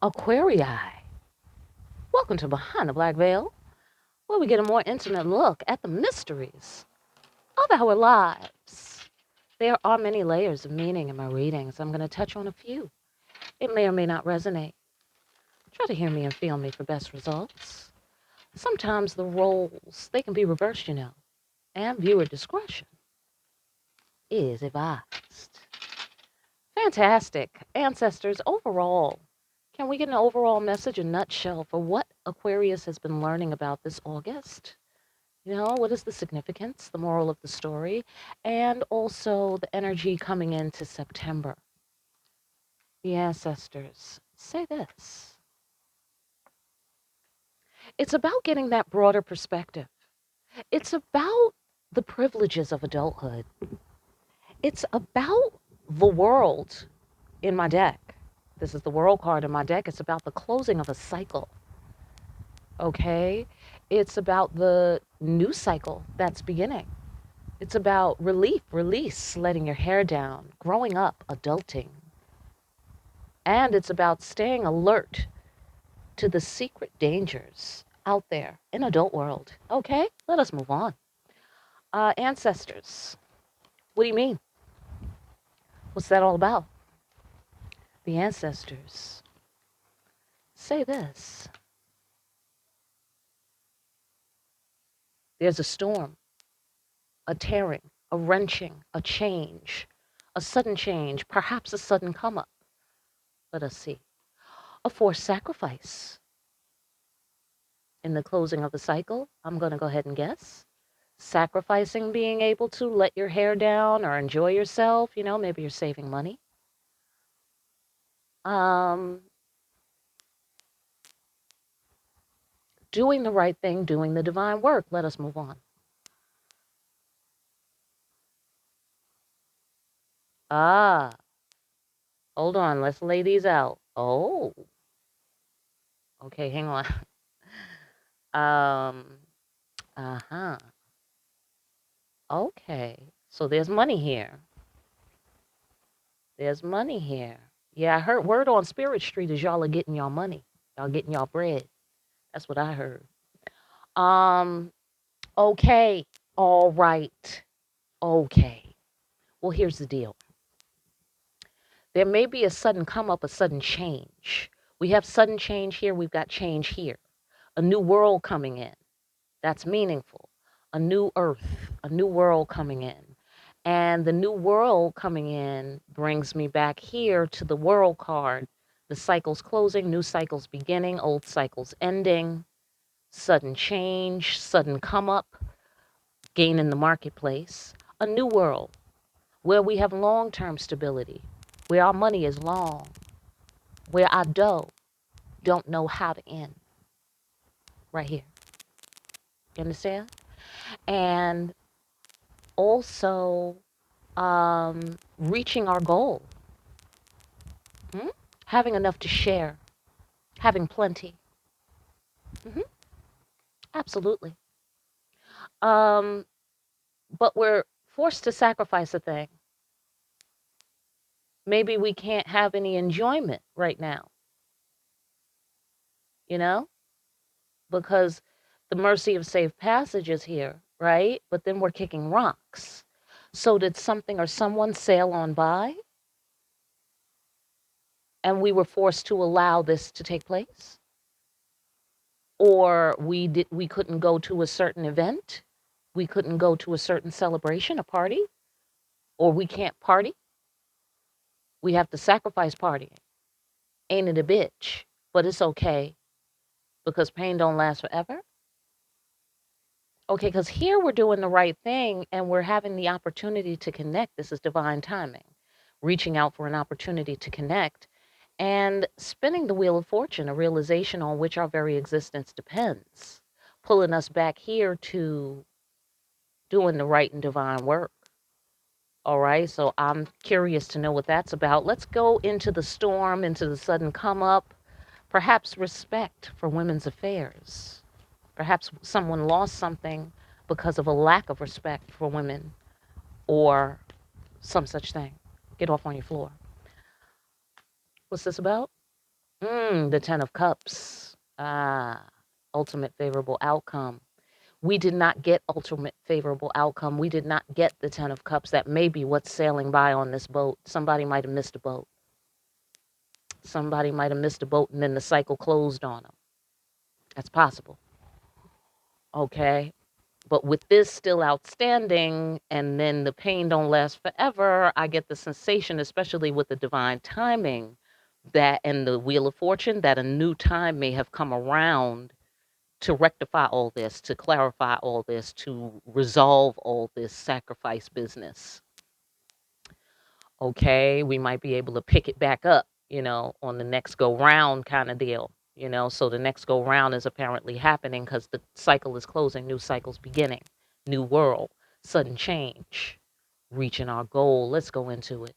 Aquarii. Welcome to Behind the Black Veil, where we get a more intimate look at the mysteries of our lives. There are many layers of meaning in my readings. I'm going to touch on a few. It may or may not resonate. Try to hear me and feel me for best results. Sometimes the roles, they can be reversed, and viewer discretion is advised. Fantastic. Ancestors, overall, can we get an overall message, a nutshell for what Aquarius has been learning about this August? What is the significance, the moral of the story, and also the energy coming into September? The ancestors say this. It's about getting that broader perspective. It's about the privileges of adulthood. It's about the world in my deck. This is the world card in my deck. It's about the closing of a cycle. Okay? It's about the new cycle that's beginning. It's about relief, release, letting your hair down, growing up, adulting. And it's about staying alert to the secret dangers out there in adult world. Okay, let us move on. Ancestors, what do you mean? What's that all about? The ancestors say this. There's a storm, a tearing, a wrenching, a change, a sudden change, perhaps a sudden come up. Let us see. A forced sacrifice. In the closing of the cycle, I'm going to go ahead and guess. Sacrificing being able to let your hair down or enjoy yourself, maybe you're saving money. Um, doing the right thing, doing the divine work. Let us move on. Ah, hold on. Let's lay these out. Oh, okay, hang on. Um, uh-huh. Okay. So there's money here. There's money here. Yeah, I heard word on Spirit Street is y'all are getting y'all money. Y'all getting y'all bread. That's what I heard. Um, okay. All right. Okay. Well, here's the deal. There may be a sudden come up, a sudden change. We have sudden change here. We've got change here. A new world coming in. That's meaningful. A new earth, a new world coming in. And the new world coming in brings me back here to the world card. The cycle's closing, new cycle's beginning, old cycle's ending, sudden change, sudden come up, gain in the marketplace. A new world where we have long-term stability, where our money is long, where our dough don't know how to end. Right here. You understand? And also reaching our goal, having enough to share, having plenty. hmm Absolutely. Um, but we're forced to sacrifice a thing. Maybe we can't have any enjoyment right now, you know, because the mercy of safe passage is here, right? But then we're kicking rocks. So did something or someone sail on by and we were forced to allow this to take place? Or we couldn't go to a certain event, we couldn't go to a certain celebration, a party, or we can't party, we have to sacrifice partying. Ain't it a bitch? But it's okay because pain don't last forever. Okay, because here we're doing the right thing and we're having the opportunity to connect. This is divine timing, reaching out for an opportunity to connect and spinning the wheel of fortune, a realization on which our very existence depends, pulling us back here to doing the right and divine work. All right, so I'm curious to know what that's about. Let's go into the storm, into the sudden come up, perhaps respect for women's affairs. Perhaps someone lost something because of a lack of respect for women or some such thing. Get off on your floor. What's this about? The Ten of Cups. Ultimate favorable outcome. We did not get ultimate favorable outcome. We did not get the Ten of Cups. That may be what's sailing by on this boat. Somebody might have missed a boat. Somebody might have missed a boat and then the cycle closed on them. That's possible. Okay. But with this still outstanding and then the pain don't last forever, I get the sensation, especially with the divine timing, that and the wheel of fortune, that a new time may have come around to rectify all this, to clarify all this, to resolve all this sacrifice business. Okay, we might be able to pick it back up, on the next go round kind of deal, So the next go round is apparently happening because the cycle is closing, new cycle's beginning, new world, sudden change, reaching our goal. Let's go into it.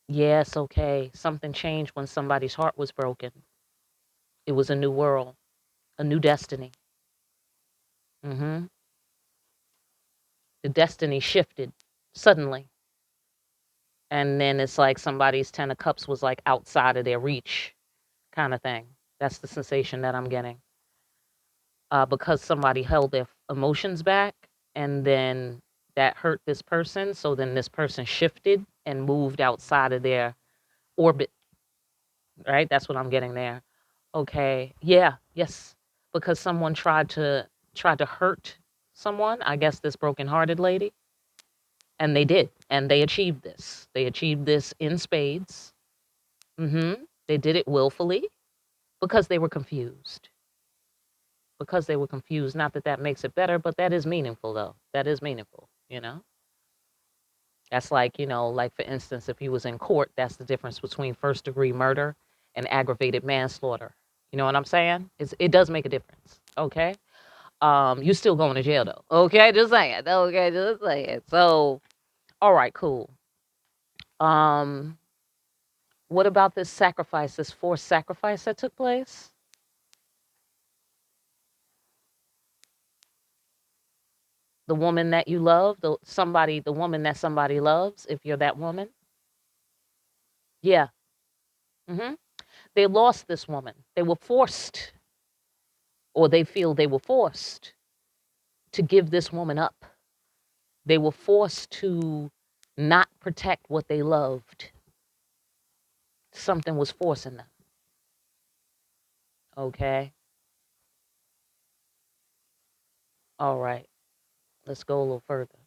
Yes, okay. Something changed when somebody's heart was broken. It was a new world, a new destiny. hmm The destiny shifted suddenly. And then it's like somebody's 10 of cups was like outside of their reach kind of thing. That's the sensation that I'm getting. Because somebody held their emotions back and then that hurt this person. So then this person shifted and moved outside of their orbit, right? That's what I'm getting there. Okay. Yeah. Yes. Because someone tried to hurt someone, I guess this brokenhearted lady, and they did. And they achieved this. They achieved this in spades. They did it willfully because they were confused. Because they were confused. Not that that makes it better, but that is meaningful, though. That is meaningful. That's like, like for instance, if he was in court, that's the difference between first degree murder and aggravated manslaughter. You know what I'm saying? It does make a difference. Okay. You still going to jail though. Okay, just saying. Okay, just saying. So, all right, cool. Um, what about this sacrifice, this forced sacrifice that took place? The woman that you love, the woman that somebody loves, if you're that woman. Yeah. hmm They lost this woman. They were forced, or they feel they were forced to give this woman up. They were forced to not protect what they loved. Something was forcing them. Okay. All right. Let's go a little further.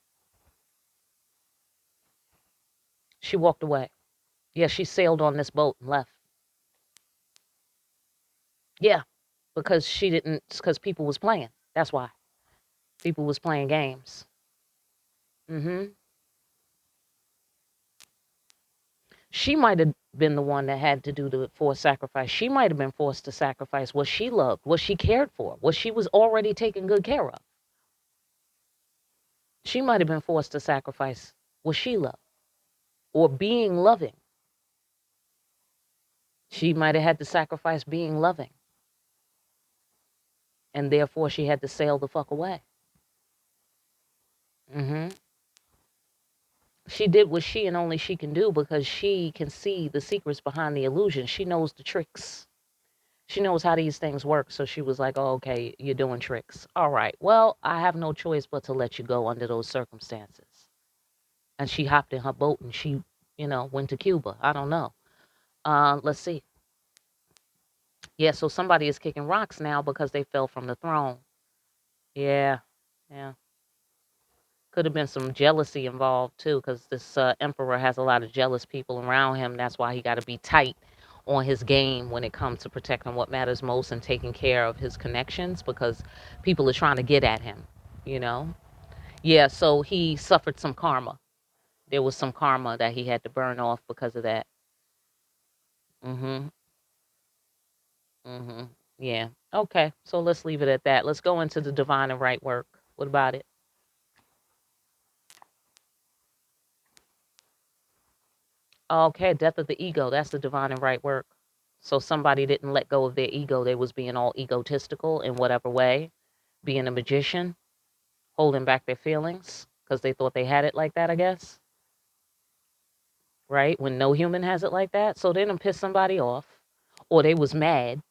She walked away. Yeah, she sailed on this boat and left. Yeah, because she didn't, because people was playing. That's why. People was playing games. hmm She might have been the one that had to do the forced sacrifice. She might have been forced to sacrifice what she loved, what she cared for, what she was already taking good care of. She might have been forced to sacrifice what she loved or being loving. She might have had to sacrifice being loving, and therefore she had to sail the fuck away. hmm She did what she and only she can do because she can see the secrets behind the illusion. She knows the tricks. She knows how these things work. So she was like, oh, okay, you're doing tricks. All right. Well, I have no choice but to let you go under those circumstances. And she hopped in her boat and she, went to Cuba. I don't know. Let's see. Yeah, so somebody is kicking rocks now because they fell from the throne. Yeah. Yeah. Could have been some jealousy involved too, because this emperor has a lot of jealous people around him. That's why he got to be tight on his game when it comes to protecting what matters most and taking care of his connections, because people are trying to get at him. You know. Yeah. So he suffered some karma. There was some karma that he had to burn off because of that. Mhm. Mhm. Yeah. Okay. So let's leave it at that. Let's go into the divine and right work. What about it? Okay, death of the ego. That's the divine and right work. So somebody didn't let go of their ego. They was being all egotistical in whatever way, being a magician, holding back their feelings because they thought they had it like that, I guess. right? When no human has it like that. So they done piss somebody off, or they was mad,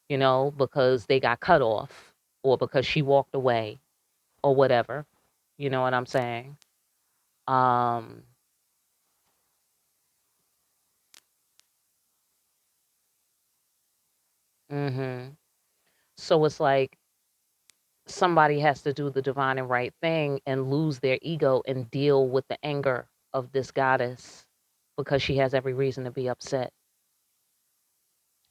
because they got cut off, or because she walked away, or whatever. You know what I'm saying? Um, mhm. So it's like somebody has to do the divine and right thing and lose their ego and deal with the anger of this goddess because she has every reason to be upset.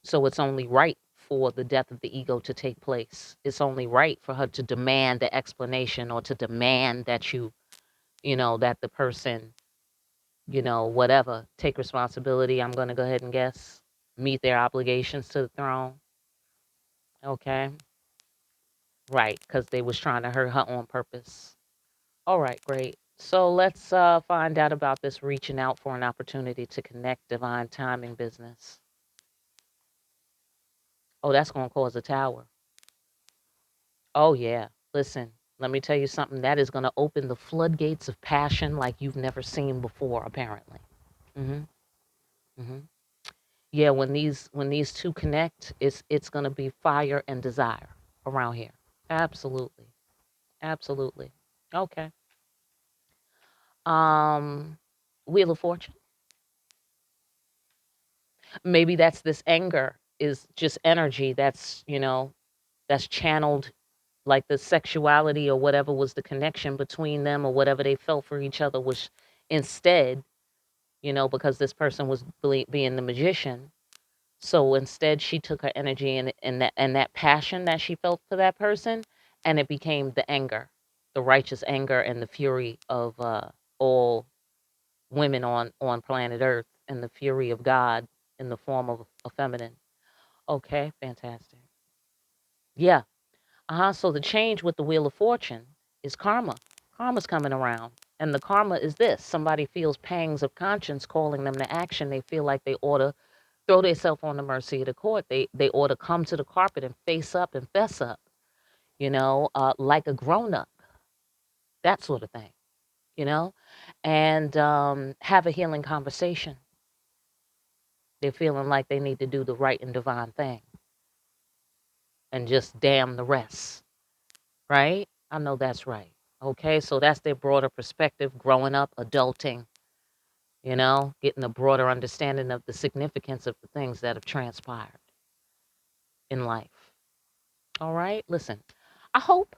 So it's only right for the death of the ego to take place. It's only right for her to demand the explanation, or to demand that that the person, whatever, take responsibility. I'm going to go ahead and guess, meet their obligations to the throne. Okay. Right. Because they was trying to hurt her on purpose. All right, great. So let's find out about this reaching out for an opportunity to connect, divine timing business. Oh, that's going to cause a tower. Oh, yeah. Listen, let me tell you something. That is going to open the floodgates of passion like you've never seen before, apparently. Hmm. Hmm. Yeah, when these two connect, it's going to be fire and desire around here. Absolutely. Absolutely. Okay. Um, Wheel of Fortune. Maybe that's this anger is just energy that's channeled, like the sexuality or whatever was the connection between them, or whatever they felt for each other was instead, because this person was being the magician. So instead she took her energy and that passion that she felt for that person, and it became the anger, the righteous anger and the fury of all women on planet Earth, and the fury of God in the form of a feminine. Okay, fantastic. Yeah. Uh-huh. So the change with the Wheel of Fortune is karma. Karma's coming around. And the karma is this: somebody feels pangs of conscience calling them to action. They feel like they ought to throw themselves on the mercy of the court. They ought to come to the carpet and face up and fess up, like a grown up, that sort of thing, you know, and have a healing conversation. They're feeling like they need to do the right and divine thing and just damn the rest. Right? I know that's right. Okay, so that's their broader perspective, growing up, adulting, getting a broader understanding of the significance of the things that have transpired in life. All right, listen, I hope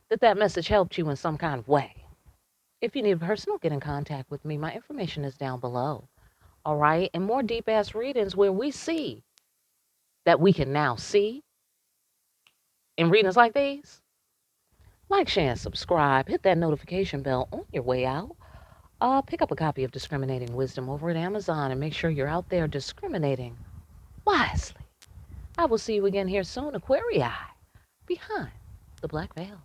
that message helped you in some kind of way. If you need a personal, get in contact with me. My information is down below. All right, and more deep ass readings where we see that we can now see in readings like these. Like, share, and subscribe. Hit that notification bell on your way out. Pick up a copy of Discriminating Wisdom over at Amazon and make sure you're out there discriminating wisely. I will see you again here soon, Aquarii, behind the black veil.